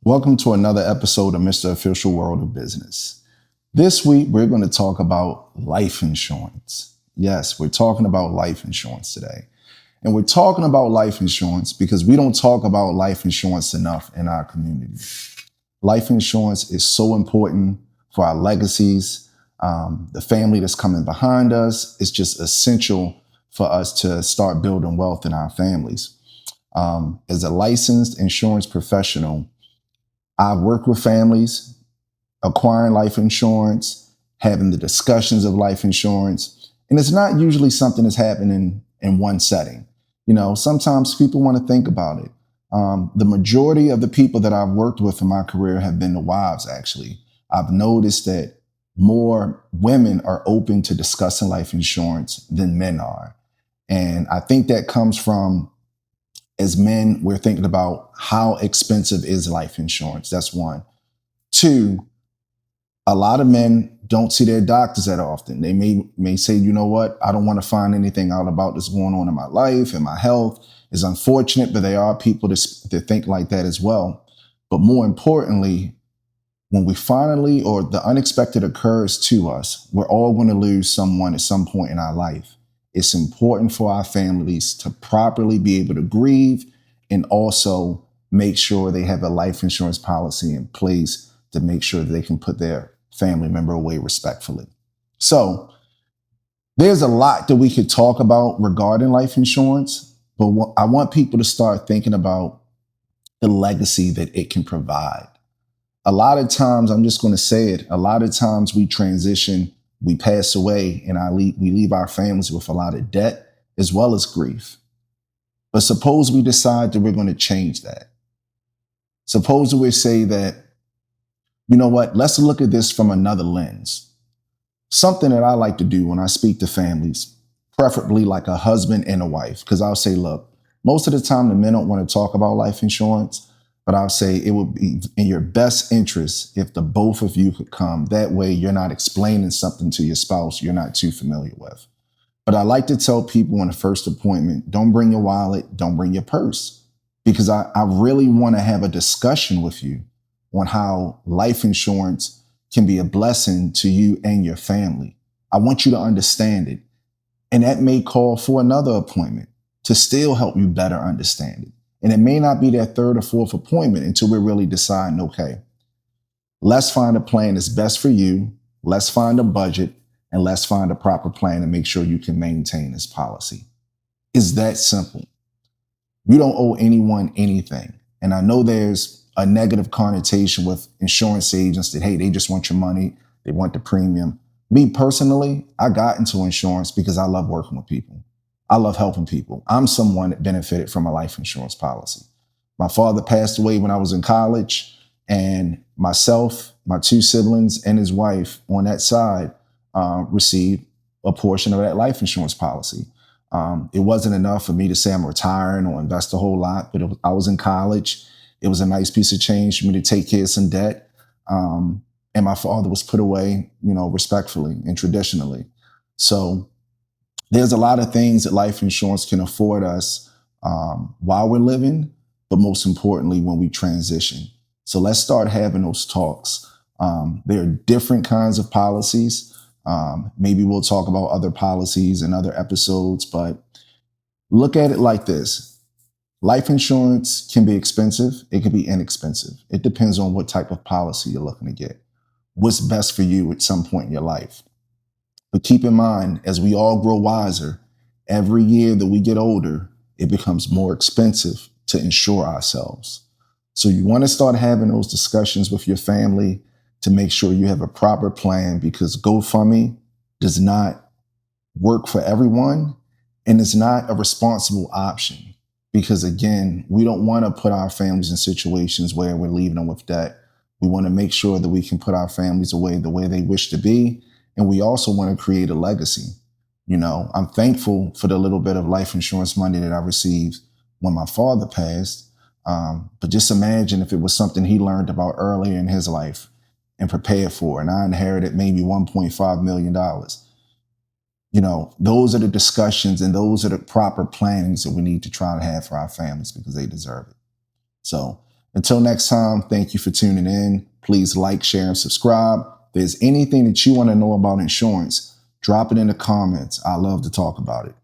Welcome to another episode of Mr. Official World of Business. This week, we're going to talk about life insurance. Yes, we're talking about life insurance today. And we're talking about life insurance because we don't talk about life insurance enough in our community. Life insurance is so important for our legacies, the family that's coming behind us. It's just essential for us to start building wealth in our families. As a licensed insurance professional, I've worked with families acquiring life insurance, having the discussions of life insurance, and it's not usually something that's happening in one setting. Sometimes people want to think about it. The majority of the people that I've worked with in my career have been the wives, actually. I've noticed that more women are open to discussing life insurance than men are. And I think that comes from, as men, we're thinking about how expensive is life insurance. That's one. Two, a lot of men don't see their doctors that often. They may say, you know what, I don't want to find anything out about this going on in my life and my health. It's unfortunate, but there are people that think like that as well. But more importantly, when we finally, or the unexpected occurs to us, we're all going to lose someone at some point in our life. It's important for our families to properly be able to grieve and also make sure they have a life insurance policy in place to make sure that they can put their family member away respectfully. So there's a lot that we could talk about regarding life insurance, but I want people to start thinking about the legacy that it can provide. A lot of times, I'm just going to say it, a lot of times we transition, we pass away, and we leave our families with a lot of debt as well as grief. But suppose we decide that we're going to change that. Suppose we say that, you know what, let's look at this from another lens. Something that I like to do when I speak to families, preferably like a husband and a wife, because I'll say, look, most of the time the men don't want to talk about life insurance, but I'll say it would be in your best interest if the both of you could come. That way you're not explaining something to your spouse you're not too familiar with. But I like to tell people in the first appointment, don't bring your wallet, don't bring your purse, because I really want to have a discussion with you on how life insurance can be a blessing to you and your family. I want you to understand it. And that may call for another appointment to still help you better understand it. And it may not be that third or fourth appointment until we're really deciding, okay, let's find a plan that's best for you. Let's find a budget and let's find a proper plan and make sure you can maintain this policy. It's that simple. You don't owe anyone anything. And I know there's a negative connotation with insurance agents that, hey, they just want your money. They want the premium. Me personally, I got into insurance because I love working with people. I love helping people. I'm someone that benefited from a life insurance policy. My father passed away when I was in college, and myself, my two siblings, and his wife on that side received a portion of that life insurance policy. It wasn't enough for me to say I'm retiring or invest a whole lot, but I was in college. It was a nice piece of change for me to take care of some debt. And my father was put away, respectfully and traditionally. So there's a lot of things that life insurance can afford us while we're living, but most importantly, when we transition. So let's start having those talks. There are different kinds of policies. Maybe we'll talk about other policies in other episodes, but look at it like this. Life insurance can be expensive. It can be inexpensive. It depends on what type of policy you're looking to get. What's best for you at some point in your life. But keep in mind, as we all grow wiser, every year that we get older, it becomes more expensive to insure ourselves. So you want to start having those discussions with your family to make sure you have a proper plan, because GoFundMe does not work for everyone and it's not a responsible option. Because again, we don't want to put our families in situations where we're leaving them with debt. We want to make sure that we can put our families away the way they wish to be. And we also want to create a legacy. I'm thankful for the little bit of life insurance money that I received when my father passed. But just imagine if it was something he learned about earlier in his life and prepared for, and I inherited maybe $1.5 million. Those are the discussions and those are the proper plannings that we need to try to have for our families because they deserve it. So Until next time, thank you for tuning in. Please like, share, and subscribe. If there's anything that you want to know about insurance, drop it in the comments. I love to talk about it.